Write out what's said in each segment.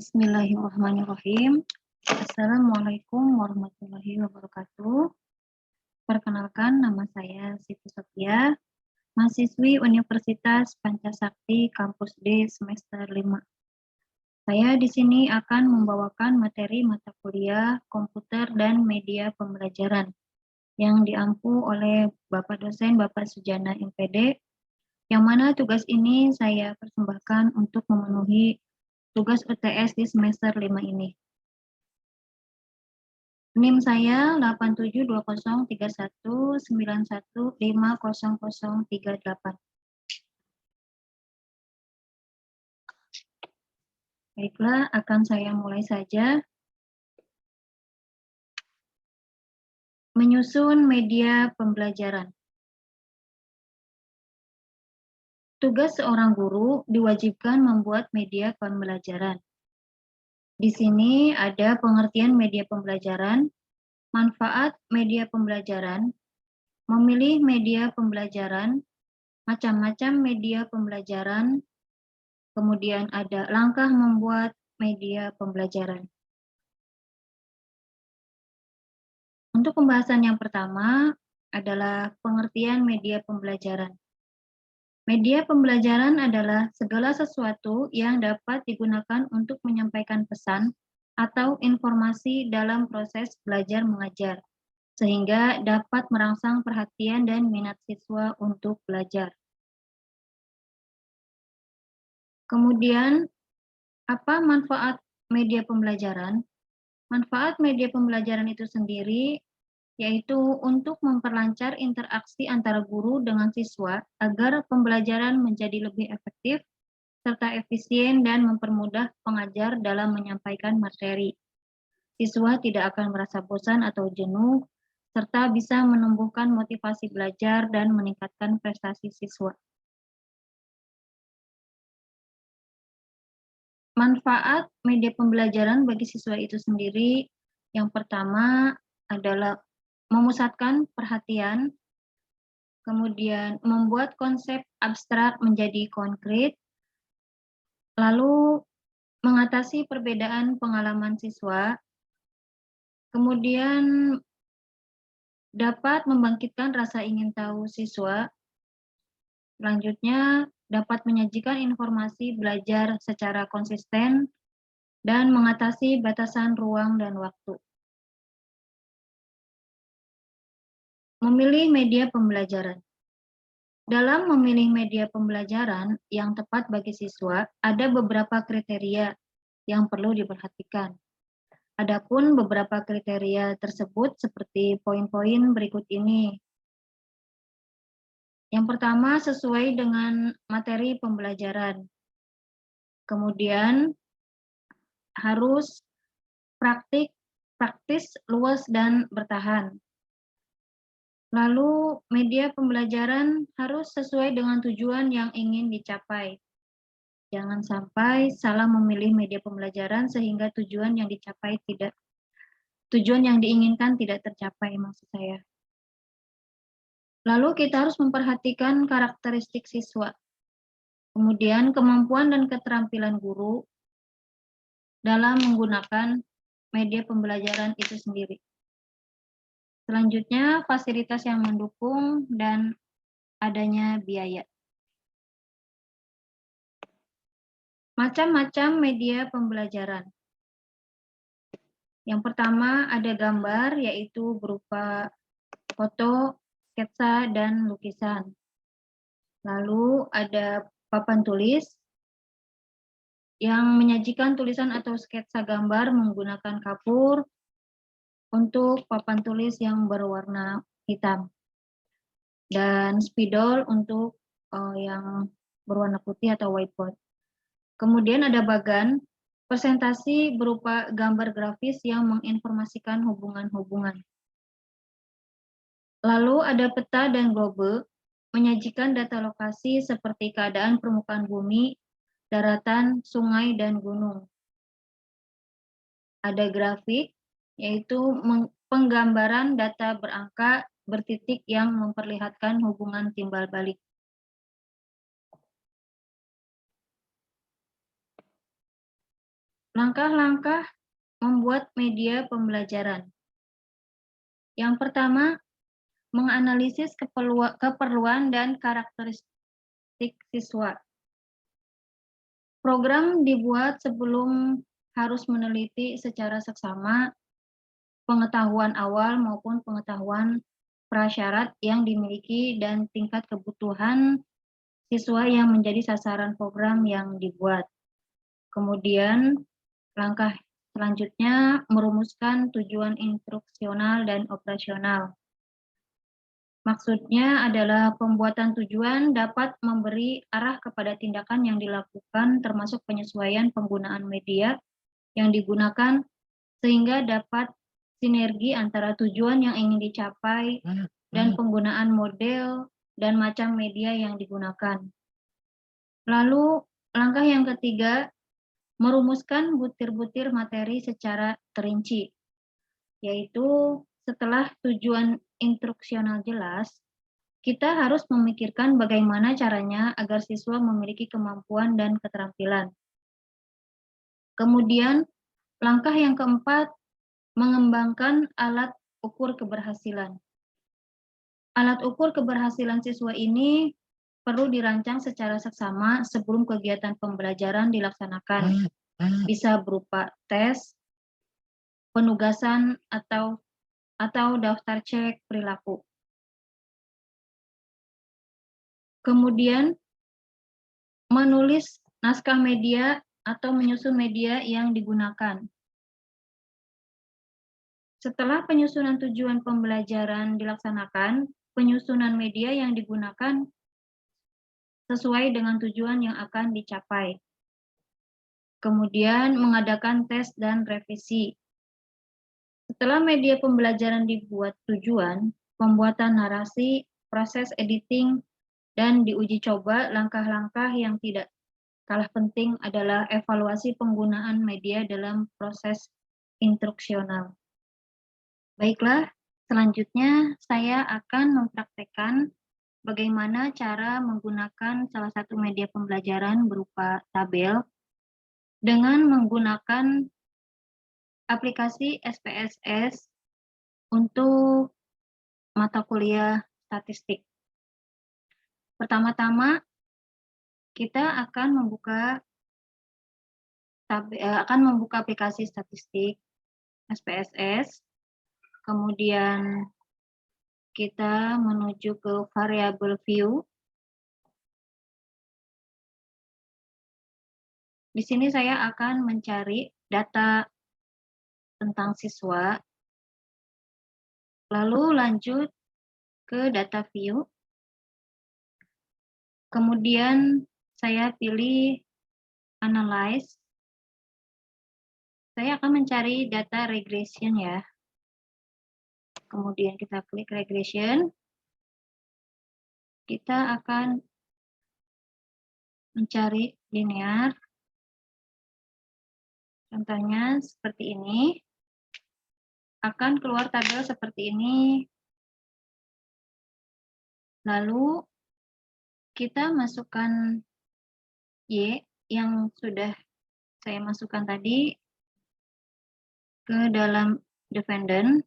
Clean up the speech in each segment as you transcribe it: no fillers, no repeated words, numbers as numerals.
Bismillahirrahmanirrahim. Assalamualaikum warahmatullahi wabarakatuh. Perkenalkan, nama saya Siti Sophia, mahasiswi Universitas Pancasakti Kampus D semester 5. Saya di sini akan membawakan materi mata kuliah Komputer dan Media Pembelajaran yang diampu oleh Bapak dosen Bapak Sujana MPD, yang mana tugas ini saya persembahkan untuk memenuhi tugas UTS di semester 5 ini. NIM saya 87203191500038. Baiklah, akan saya mulai saja. Menyusun media pembelajaran. Tugas seorang guru diwajibkan membuat media pembelajaran. Di sini ada pengertian media pembelajaran, manfaat media pembelajaran, memilih media pembelajaran, macam-macam media pembelajaran, kemudian ada langkah membuat media pembelajaran. Untuk pembahasan yang pertama adalah pengertian media pembelajaran. Media pembelajaran adalah segala sesuatu yang dapat digunakan untuk menyampaikan pesan atau informasi dalam proses belajar mengajar, sehingga dapat merangsang perhatian dan minat siswa untuk belajar. Kemudian, apa manfaat media pembelajaran? Manfaat media pembelajaran itu sendiri yaitu untuk memperlancar interaksi antara guru dengan siswa agar pembelajaran menjadi lebih efektif serta efisien dan mempermudah pengajar dalam menyampaikan materi. Siswa tidak akan merasa bosan atau jenuh, serta bisa menumbuhkan motivasi belajar dan meningkatkan prestasi siswa. Manfaat media pembelajaran bagi siswa itu sendiri, yang pertama adalah memusatkan perhatian, kemudian membuat konsep abstrak menjadi konkret, lalu mengatasi perbedaan pengalaman siswa, kemudian dapat membangkitkan rasa ingin tahu siswa, selanjutnya dapat menyajikan informasi belajar secara konsisten, dan mengatasi batasan ruang dan waktu. Memilih media pembelajaran. Dalam memilih media pembelajaran yang tepat bagi siswa, ada beberapa kriteria yang perlu diperhatikan. Adapun beberapa kriteria tersebut seperti poin-poin berikut ini. Yang pertama, sesuai dengan materi pembelajaran. Kemudian, harus praktis, luas, dan bertahan. Lalu, media pembelajaran harus sesuai dengan tujuan yang ingin dicapai. Jangan sampai salah memilih media pembelajaran sehingga tujuan yang diinginkan tidak tercapai, maksud saya. Lalu kita harus memperhatikan karakteristik siswa. Kemudian kemampuan dan keterampilan guru dalam menggunakan media pembelajaran itu sendiri. Selanjutnya, fasilitas yang mendukung dan adanya biaya. Macam-macam media pembelajaran. Yang pertama ada gambar, yaitu berupa foto, sketsa, dan lukisan. Lalu ada papan tulis yang menyajikan tulisan atau sketsa gambar menggunakan kapur untuk papan tulis yang berwarna hitam. Dan spidol untuk yang berwarna putih atau whiteboard. Kemudian ada bagan, presentasi berupa gambar grafis yang menginformasikan hubungan-hubungan. Lalu ada peta dan globe, menyajikan data lokasi seperti keadaan permukaan bumi, daratan, sungai, dan gunung. Ada grafik, yaitu penggambaran data berangka bertitik yang memperlihatkan hubungan timbal balik. Langkah-langkah membuat media pembelajaran. Yang pertama, menganalisis keperluan dan karakteristik siswa. Program dibuat sebelum harus meneliti secara seksama pengetahuan awal maupun pengetahuan prasyarat yang dimiliki dan tingkat kebutuhan siswa yang menjadi sasaran program yang dibuat. Kemudian, langkah selanjutnya merumuskan tujuan instruksional dan operasional. Maksudnya adalah pembuatan tujuan dapat memberi arah kepada tindakan yang dilakukan termasuk penyesuaian penggunaan media yang digunakan sehingga dapat sinergi antara tujuan yang ingin dicapai dan penggunaan model dan macam media yang digunakan. Lalu langkah yang ketiga, merumuskan butir-butir materi secara terinci, yaitu setelah tujuan instruksional jelas, kita harus memikirkan bagaimana caranya agar siswa memiliki kemampuan dan keterampilan. Kemudian, langkah yang keempat, mengembangkan alat ukur keberhasilan. Alat ukur keberhasilan siswa ini perlu dirancang secara seksama sebelum kegiatan pembelajaran dilaksanakan. Bisa berupa tes, penugasan, atau daftar cek perilaku. Kemudian, menulis naskah media atau menyusun media yang digunakan. Setelah penyusunan tujuan pembelajaran dilaksanakan, penyusunan media yang digunakan sesuai dengan tujuan yang akan dicapai. Kemudian, mengadakan tes dan revisi. Setelah media pembelajaran dibuat tujuan, pembuatan narasi, proses editing, dan diuji coba, langkah-langkah yang tidak kalah penting adalah evaluasi penggunaan media dalam proses instruksional. Baiklah, selanjutnya saya akan mempraktekkan bagaimana cara menggunakan salah satu media pembelajaran berupa tabel dengan menggunakan aplikasi SPSS untuk mata kuliah statistik. Pertama-tama, kita akan membuka aplikasi statistik SPSS, kemudian kita menuju ke variable view. Di sini saya akan mencari data tentang siswa, lalu lanjut ke data view, kemudian saya pilih analyze. Saya akan mencari data regression ya. Kemudian kita klik regression. Kita akan mencari linear. Contohnya seperti ini. Akan keluar tabel seperti ini. Lalu kita masukkan Y yang sudah saya masukkan tadi ke dalam dependent,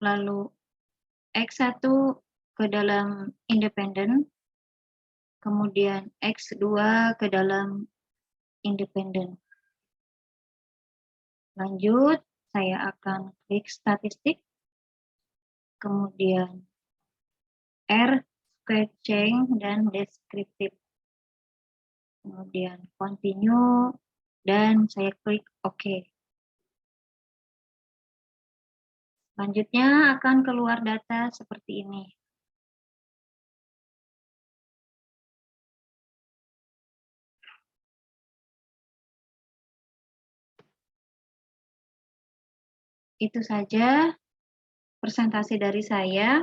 lalu X1 ke dalam independent, kemudian X2 ke dalam independent. Lanjut, saya akan klik statistik, kemudian R, sketching, dan deskriptif. Kemudian continue, dan saya klik OK. Selanjutnya akan keluar data seperti ini. Itu saja presentasi dari saya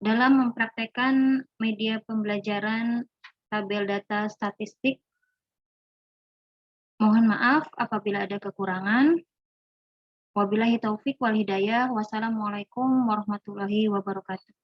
dalam mempraktekkan media pembelajaran tabel data statistik. Mohon maaf apabila ada kekurangan. Wabillahi taufik wal hidayah. Wassalamualaikum warahmatullahi wabarakatuh.